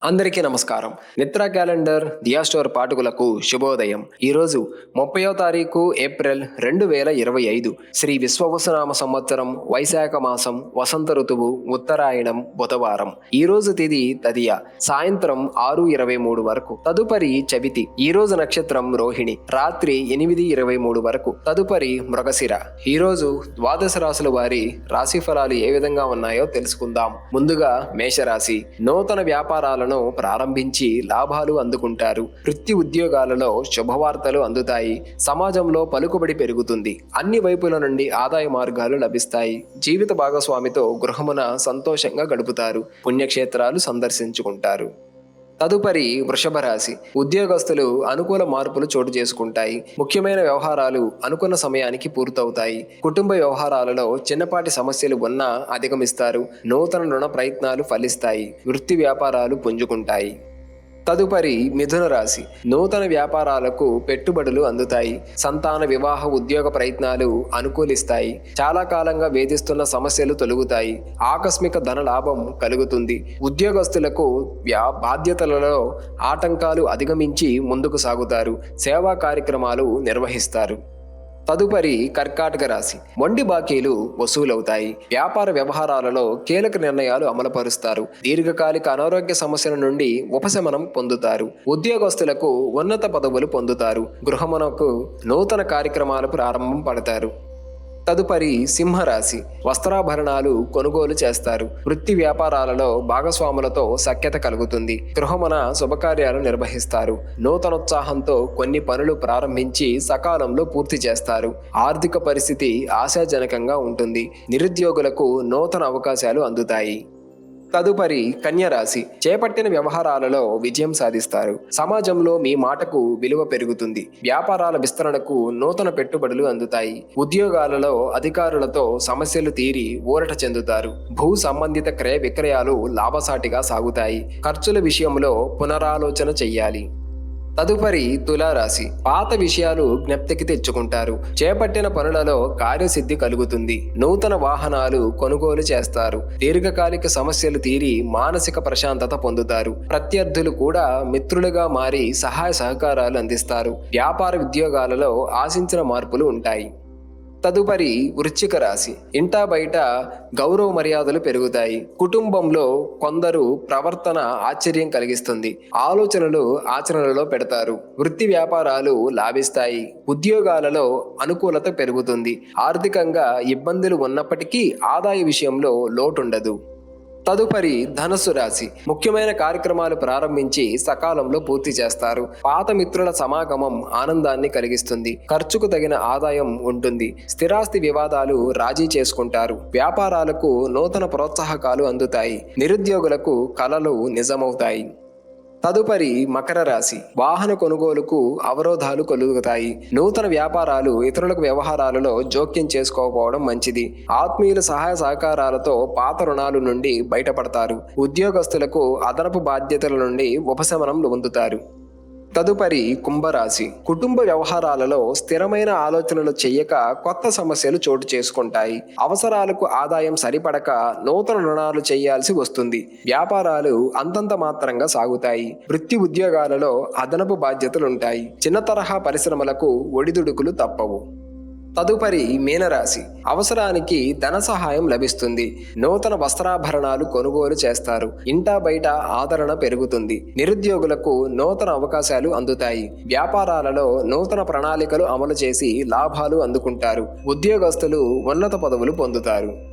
అందరికీ నమస్కారం. నిత్రా క్యాలెండర్ దియా స్టోర్ పాఠకులకు శుభోదయం. ఈరోజు 30వ తారీఖు ఏప్రిల్ 2025 శ్రీ విశ్వవసునామ సంవత్సరం వైశాఖ మాసం వసంత ఋతువు ఉత్తరాయణం బుధవారం. ఈరోజు తిథి తదియ సాయంత్రం 6:23 వరకు. తదుపరి చవితి. ఈరోజు నక్షత్రం రోహిణి రాత్రి 8:23 వరకు. తదుపరి మృగశిర. ఈరోజు ద్వాదశ రాశుల వారి రాశి ఫలాలు ఏ విధంగా ఉన్నాయో తెలుసుకుందాం. ముందుగా మేషరాశి. నూతన వ్యాపారాలను ప్రారంభించి లాభాలు అందుకుంటారు. వృత్తి ఉద్యోగాలలో శుభవార్తలు అందుతాయి. సమాజంలో పలుకుబడి పెరుగుతుంది. అన్ని వైపుల నుండి ఆదాయ మార్గాలు లభిస్తాయి. జీవిత భాగస్వామితో గృహమున సంతోషంగా గడుపుతారు. పుణ్యక్షేత్రాలు సందర్శించుకుంటారు. తదుపరి వృషభ రాశి. ఉద్యోగస్తులు అనుకూల మార్పులు చోటు చేసుకుంటాయి. ముఖ్యమైన వ్యవహారాలు అనుకున్న సమయానికి పూర్తవుతాయి. కుటుంబ వ్యవహారాలలో చిన్నపాటి సమస్యలు ఉన్నా అధిగమిస్తారు. నూతన రుణ ప్రయత్నాలు ఫలిస్తాయి. వృత్తి వ్యాపారాలు పుంజుకుంటాయి. తదుపరి మిథున రాశి. నూతన వ్యాపారాలకు పెట్టుబడులు అందుతాయి. సంతాన వివాహ ఉద్యోగ ప్రయత్నాలు అనుకూలిస్తాయి. చాలా కాలంగా వేధిస్తున్న సమస్యలు తొలగుతాయి. ఆకస్మిక ధన లాభం కలుగుతుంది. ఉద్యోగస్తులకు బాధ్యతలలో ఆటంకాలు అధిగమించి ముందుకు సాగుతారు. సేవా కార్యక్రమాలు నిర్వహిస్తారు. తదుపరి కర్కాటక రాశి. మొండి బాకీలు వసూలవుతాయి. వ్యాపార వ్యవహారాలలో కీలక నిర్ణయాలు అమలుపరుస్తారు. దీర్ఘకాలిక అనారోగ్య సమస్యల నుండి ఉపశమనం పొందుతారు. ఉద్యోగస్తులకు ఉన్నత పదవులు పొందుతారు. గృహమునకు నూతన కార్యక్రమాలు ప్రారంభం పడతారు. తదుపరి సింహరాశి. వస్త్రాభరణాలు కొనుగోలు చేస్తారు. వృత్తి వ్యాపారాలలో భాగస్వాములతో సఖ్యత కలుగుతుంది. గృహమున శుభకార్యాలు నిర్వహిస్తారు. నూతనోత్సాహంతో కొన్ని పనులు ప్రారంభించి సకాలంలో పూర్తి చేస్తారు. ఆర్థిక పరిస్థితి ఆశాజనకంగా ఉంటుంది. నిరుద్యోగులకు నూతన అవకాశాలు అందుతాయి. తదుపరి కన్యరాశి. చేపట్టిన వ్యవహారాలలో విజయం సాధిస్తారు. సమాజంలో మీ మాటకు విలువ పెరుగుతుంది. వ్యాపారాల విస్తరణకు నూతన పెట్టుబడులు అందుతాయి. ఉద్యోగాలలో అధికారులతో సమస్యలు తీరి ఊరట చెందుతారు. భూ సంబంధిత క్రయ విక్రయాలు లాభసాటిగా సాగుతాయి. ఖర్చుల విషయంలో పునరాలోచన చెయ్యాలి. తదుపరి తులారాశి. పాత విషయాలు జ్ఞప్తికి తెచ్చుకుంటారు. చేపట్టిన పనులలో కార్యసిద్ధి కలుగుతుంది. నూతన వాహనాలు కొనుగోలు చేస్తారు. దీర్ఘకాలిక సమస్యలు తీరి మానసిక ప్రశాంతత పొందుతారు. ప్రత్యర్థులు కూడా మిత్రులుగా మారి సహాయ సహకారాలు అందిస్తారు. వ్యాపార ఉద్యోగాలలో ఆశించిన మార్పులు ఉంటాయి. తదుపరి వృశ్చిక రాశి. ఇంటా బయట గౌరవ మర్యాదలు పెరుగుతాయి. కుటుంబంలో కొందరు ప్రవర్తన ఆశ్చర్యం కలిగిస్తుంది. ఆలోచనలు ఆచరణలో పెడతారు. వృత్తి వ్యాపారాలు లాభిస్తాయి. ఉద్యోగాలలో అనుకూలత పెరుగుతుంది. ఆర్థికంగా ఇబ్బందులు ఉన్నప్పటికీ ఆదాయ విషయంలో లోటుండదు. తదుపరి ధనుస్సు రాశి. ముఖ్యమైన కార్యక్రమాలు ప్రారంభించి సకాలంలో పూర్తి చేస్తారు. పాత మిత్రుల సమాగమం ఆనందాన్ని కలిగిస్తుంది. ఖర్చుకు తగిన ఆదాయం ఉంటుంది. స్థిరాస్తి వివాదాలు రాజీ చేసుకుంటారు. వ్యాపారాలకు నూతన ప్రోత్సాహకాలు అందుతాయి. నిరుద్యోగులకు కలలు నిజమవుతాయి. తదుపరి మకర రాశి. వాహన కొనుగోలుకు అవరోధాలు కలుగుతాయి. నూతన వ్యాపారాలు ఇతరులకు వ్యవహారాలలో జోక్యం చేసుకోకపోవడం మంచిది. ఆత్మీయుల సహాయ సహకారాలతో పాత రుణాల నుండి బయటపడతారు. ఉద్యోగస్తులకు అదనపు బాధ్యతల నుండి ఉపశమనం పొందుతారు. తదుపరి కుంభరాశి. కుటుంబ వ్యవహారాలలో స్థిరమైన ఆలోచనలు చెయ్యక కొత్త సమస్యలు చోటు చేసుకుంటాయి. అవసరాలకు ఆదాయం సరిపడక నూతన రుణాలు చేయాల్సి వస్తుంది. వ్యాపారాలు అంతంత మాత్రంగా సాగుతాయి. వృత్తి ఉద్యోగాలలో అదనపు బాధ్యతలుంటాయి. చిన్న తరహా పరిశ్రమలకు ఒడిదుడుకులు తప్పవు. తదుపరి మీనరాశి. అవసరానికి ధన సహాయం లభిస్తుంది. నూతన వస్త్రాభరణాలు కొనుగోలు చేస్తారు. ఇంటా బయట ఆదరణ పెరుగుతుంది. నిరుద్యోగులకు నూతన అవకాశాలు అందుతాయి. వ్యాపారాలలో నూతన ప్రణాళికలు అమలు చేసి లాభాలు అందుకుంటారు. ఉద్యోగస్తులు ఉన్నత పదవులు పొందుతారు.